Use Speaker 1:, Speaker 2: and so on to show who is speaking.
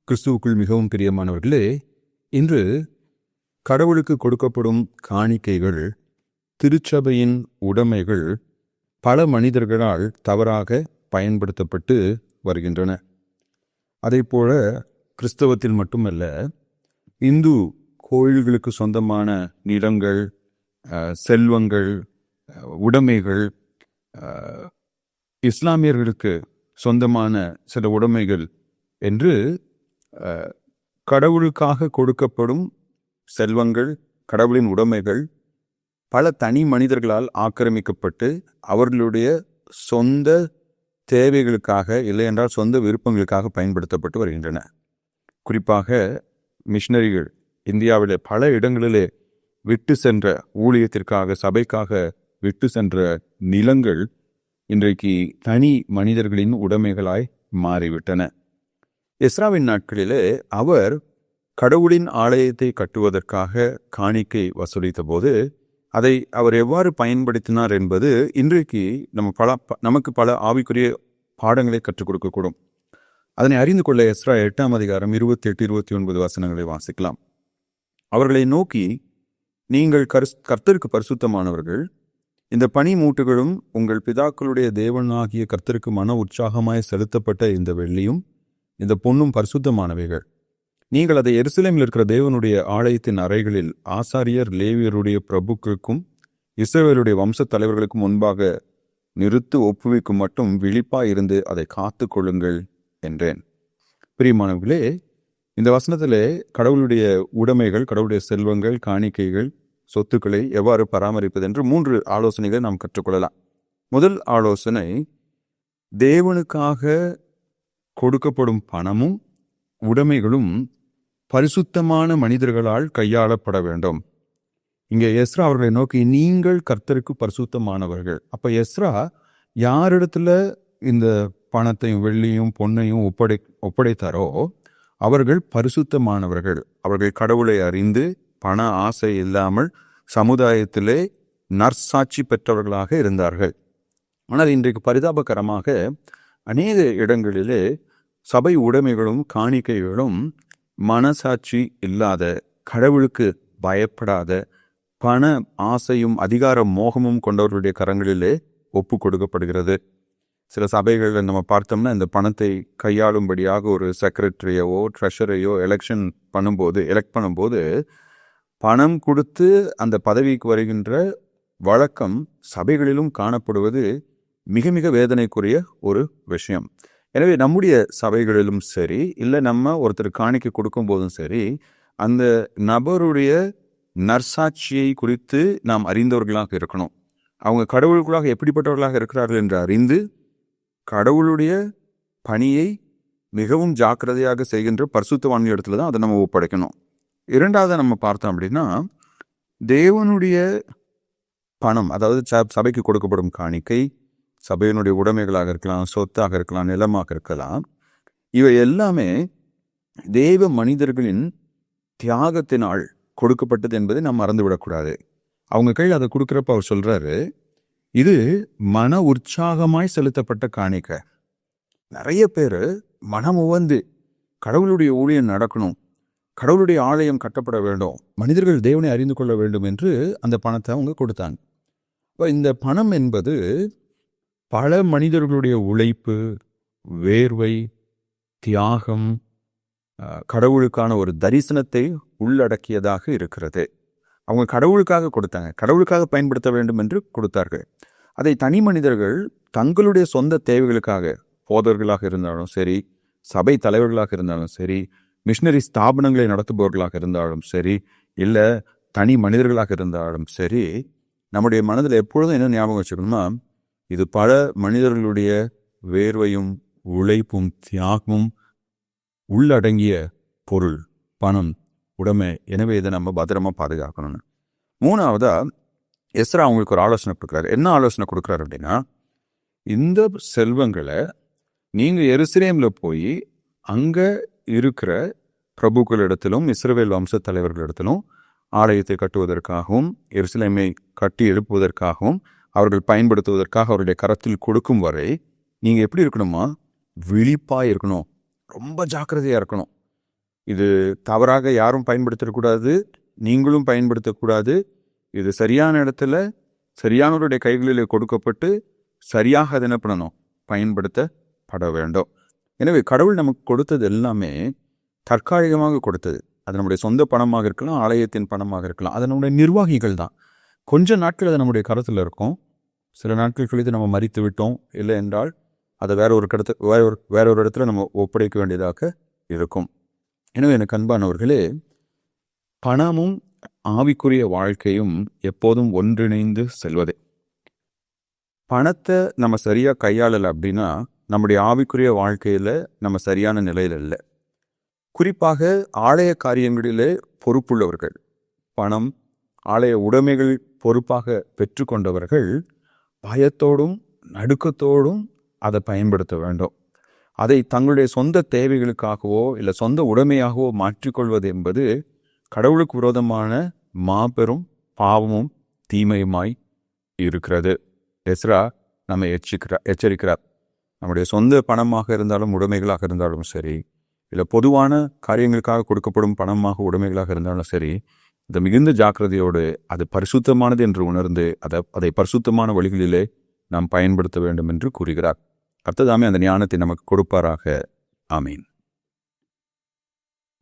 Speaker 1: கிறிஸ்துவுக்குள் மிகவும் பிரியமானவர்களே, இன்று கடவுளுக்கு கொடுக்கப்படும் காணிக்கைகள், திருச்சபையின் உடைமைகள் பல மனிதர்களால் தவறாக பயன்படுத்தப்பட்டு வருகின்றன. அதேபோல கிறிஸ்தவத்தில் மட்டுமல்ல, இந்து கோயில்களுக்கு சொந்தமான நிலங்கள், செல்வங்கள், உடைமைகள், இஸ்லாமியர்களுக்கு சொந்தமான சில உடைமைகள் என்று கடவுளுக்காக கொடுக்கப்படும் செல்வங்கள், கடவுளின் உடைமைகள் பல தனி மனிதர்களால் ஆக்கிரமிக்கப்பட்டு அவர்களுடைய சொந்த தேவைகளுக்காக, இல்லை என்றால் சொந்த விருப்பங்களுக்காக பயன்படுத்தப்பட்டு வருகின்றன. குறிப்பாக மிஷனரிகள் இந்தியாவிலே பல இடங்களிலே விட்டு சென்ற ஊழியத்திற்காக, சபைக்காக விட்டு சென்ற நிலங்கள் இன்றைக்கு தனி மனிதர்களின் உடைமைகளாய் மாறிவிட்டன. எஸ்ராவின் நாட்களிலே அவர் கடவுளின் ஆலயத்தை கட்டுவதற்காக காணிக்கை வசூலித்த போது அதை அவர் எவ்வாறு பயன்படுத்தினார் என்பது இன்றைக்கு நமக்கு பல ஆவிக்குரிய பாடங்களை கற்றுக் கொடுக்கக்கூடும். அதனை அறிந்து கொள்ள எஸ்ரா 8ஆம் அதிகாரம் 28, 29 வசனங்களை வாசிக்கலாம். அவர்களை நோக்கி, நீங்கள் கர்த்தருக்கு பரிசுத்தமானவர்கள், இந்த பனி மூட்டுகளும் உங்கள் பிதாக்களுடைய தேவனாகிய கர்த்தருக்கு மன உற்சாகமாய் செலுத்தப்பட்ட இந்த வெள்ளியும் இந்த பொன்னும் பரிசுத்தமானவைகள். நீங்கள் அதை எருசலேமில் இருக்கிற தேவனுடைய ஆலயத்தின் அறைகளில் ஆசாரியர், லேவியருடைய பிரபுக்களுக்கும் இஸ்ரவேலுடைய வம்ச தலைவர்களுக்கும் முன்பாக நிறுத்து ஒப்புவிக்கும் மட்டும் விழிப்பாய் இருந்து அதை காத்து கொள்ளுங்கள் என்றேன். பிரியமானவர்களே, இந்த வசனத்திலே கடவுளுடைய உடைமைகள், கடவுளுடைய செல்வங்கள், காணிக்கைகள், சொத்துக்களை எவ்வாறு பராமரிப்பது என்று 3 ஆலோசனைகளை நாம் கற்றுக்கொள்ளலாம். முதல் ஆலோசனை, தேவனுக்காக கொடுக்கப்படும் பணமும் உடைமைகளும் பரிசுத்தமான மனிதர்களால் கையாளப்பட வேண்டும். இங்கே எஸ்ரா அவர்களை நோக்கி, நீங்கள் கர்த்தருக்கு பரிசுத்தமானவர்கள். அப்ப எஸ்ரா யாரிடத்துல இந்த பணத்தையும் வெள்ளியும் பொன்னையும் ஒப்படைத்தாரோ அவர்கள் பரிசுத்தமானவர்கள். அவர்கள் கடவுளை அறிந்து பண ஆசை இல்லாமல் சமுதாயத்திலே நற்சாட்சி பெற்றவர்களாக இருந்தார்கள். ஆனால் இன்றைக்கு பரிதாபகரமாக அநேக இடங்களிலே சபை உடைமைகளும் காணிக்கைகளும் மனசாட்சி இல்லாத, கடவுளுக்கு பயப்படாத, பண ஆசையும் அதிகார மோகமும் கொண்டவர்களுடைய கரங்களிலே ஒப்பு கொடுக்கப்படுகிறது. சில சபைகளில் நம்ம பார்த்தோம்னா இந்த பணத்தை கையாளும்படியாக ஒரு செக்ரட்டரியோ ட்ரெஷரையோ எலெக்ட் பண்ணும்போது பணம் கொடுத்து அந்த பதவிக்கு வருகின்ற வழக்கம் சபைகளிலும் காணப்படுவது மிக மிக வேதனைக்குரிய ஒரு விஷயம். எனவே நம்முடைய சபைகளிலும் சரி, இல்லை நம்ம ஒருத்தர் காணிக்கை கொடுக்கும் போதும் சரி, அந்த நபருடைய நற்சாட்சியை குறித்து நாம் அறிந்தவர்களாக இருக்கணும். அவங்க கடவுளுக்குள்ளாக எப்படிப்பட்டவர்களாக இருக்கிறார்கள் என்று அறிந்து கடவுளுடைய பணியை மிகவும் ஜாக்கிரதையாக செய்கின்ற பரிசுத்தவான்கள் இடத்துல தான் அதை நம்ம ஒப்படைக்கணும். இரண்டாவது நம்ம பார்த்தோம் அப்படின்னா, தேவனுடைய பணம், அதாவது சபைக்கு கொடுக்கப்படும் காணிக்கை, சபையினுடைய உடைமைகளாக இருக்கலாம், சொத்தாக இருக்கலாம், நிலமாக இருக்கலாம், இவை எல்லாமே தேவ மனிதர்களின் தியாகத்தினால் கொடுக்கப்பட்டது என்பதை நாம் மறந்துவிடக்கூடாது. அவங்க கையில் அதை கொடுக்குறப்ப அவர் சொல்றாரு, இது மன உற்சாகமாய் செலுத்தப்பட்ட காணிக்கை. நிறைய பேர் மனமுவந்து கடவுளுடைய ஊழியம் நடக்கணும், கடவுளுடைய ஆலயம் கட்டப்பட வேண்டும், மனிதர்கள் தேவனை அறிந்து கொள்ள வேண்டும் என்று அந்த பணத்தை அவங்க கொடுத்தாங்க. இப்போ இந்த பணம் என்பது பல மனிதர்களுடைய உழைப்பு, வேர்வை, தியாகம், கடவுளுக்கான ஒரு தரிசனத்தை உள்ளடக்கியதாக இருக்கிறது. அவங்க கடவுளுக்காக கொடுத்தாங்க, கடவுளுக்காக பயன்படுத்த வேண்டும் என்று கொடுத்தார்கள். அதை தனி மனிதர்கள் தங்களுடைய சொந்த தேவைகளுக்காக, போதர்களாக இருந்தாலும் சரி, சபை தலைவர்களாக இருந்தாலும் சரி, மிஷனரி ஸ்தாபனங்களை நடத்துபவர்களாக இருந்தாலும் சரி, இல்லை தனி மனிதர்களாக இருந்தாலும் சரி, நம்முடைய மனதில் எப்பொழுதும் என்ன ஞாபகம் வச்சுக்கணும்னா, இது பல மனிதர்களுடைய வேர்வையும் உழைப்பும் தியாகமும் உள்ளடங்கிய பொருள், பணம், உடைமை. எனவே இதை நம்ம பத்திரமா பாதுகாக்கணும்னு. மூணாவதா எஸ்ரா அவங்களுக்கு ஒரு ஆலோசனை கொடுக்குறாரு. என்ன ஆலோசனை கொடுக்குறாரு அப்படின்னா, இந்த செல்வங்களை நீங்கள் எருசலேமில் போய் அங்கே இருக்கிற பிரபுக்களிடத்திலும் இஸ்ரவேல் வம்ச தலைவர்களிடத்திலும் ஆலயத்தை கட்டுவதற்காகவும் எருசலேமை கட்டி எழுப்புவதற்காகவும் அவர்கள் பயன்படுத்துவதற்காக அவருடைய கரத்தில் கொடுக்கும் வரை நீங்கள் எப்படி இருக்கணுமா, விழிப்பாக இருக்கணும், ரொம்ப ஜாக்கிரதையாக இருக்கணும். இது தவறாக யாரும் பயன்படுத்தக்கூடாது, நீங்களும் பயன்படுத்தக்கூடாது. இது சரியான இடத்துல சரியானவருடைய கைகளிலே கொடுக்கப்பட்டு சரியாக அதை என்ன பண்ணணும், பயன்படுத்தப்பட வேண்டும். எனவே கடவுள் நமக்கு கொடுத்தது எல்லாமே தற்காலிகமாக கொடுத்தது. அது நம்முடைய சொந்த பணமாக இருக்கலாம், ஆலயத்தின் பணமாக இருக்கலாம். அது நம்முடைய நிர்வாகிகள் தான். கொஞ்ச நாட்கள் அது நம்முடைய கருத்தில் இருக்கும். சில நாட்கள் கழித்து நம்ம மறித்து விட்டோம், இல்லை என்றால் அதை வேற ஒரு இடத்துல நம்ம ஒப்படைக்க வேண்டியதாக இருக்கும். எனவே எனக்கு அன்பானவர்களே, பணமும் ஆவிக்குரிய வாழ்க்கையும் எப்போதும் ஒன்றிணைந்து செல்வதே. பணத்தை நம்ம சரியாக கையாளலை அப்படின்னா நம்முடைய ஆவிக்குரிய வாழ்க்கையில் நம்ம சரியான நிலையில் இல்லை. குறிப்பாக ஆலய காரியங்களிலே பொறுப்புள்ளவர்கள், பணம் ஆலய உடைமைகள் பொறுப்பாக பெற்றுக்கொண்டவர்கள் பயத்தோடும் நடுக்கத்தோடும் அதை பயன்படுத்த வேண்டும். அதை தங்களுடைய சொந்த தேவைகளுக்காகவோ இல்லை சொந்த உடைமையாகவோ மாற்றிக்கொள்வது என்பது கடவுளுக்கு விரோதமான மாபெரும் பாவமும் தீமையுமாய் இருக்கிறது. எஸ்ரா நம்ம எச்சரிக்கிறார். நம்முடைய சொந்த பணமாக இருந்தாலும் உடைமைகளாக இருந்தாலும் சரி, இல்லை பொதுவான காரியங்களுக்காக கொடுக்கப்படும் பணமாக உடைமைகளாக இருந்தாலும் சரி, இந்த மிகுந்த ஜாக்கிரதையோடு அது பரிசுத்தமானது என்று உணர்ந்து அதை பரிசுத்தமான வழிகளிலே நாம் பயன்படுத்த வேண்டும் என்று கூறுகிறார். கர்த்தர் தாமே அந்த ஞானத்தை நமக்கு கொடுப்பாராக. ஆமீன்.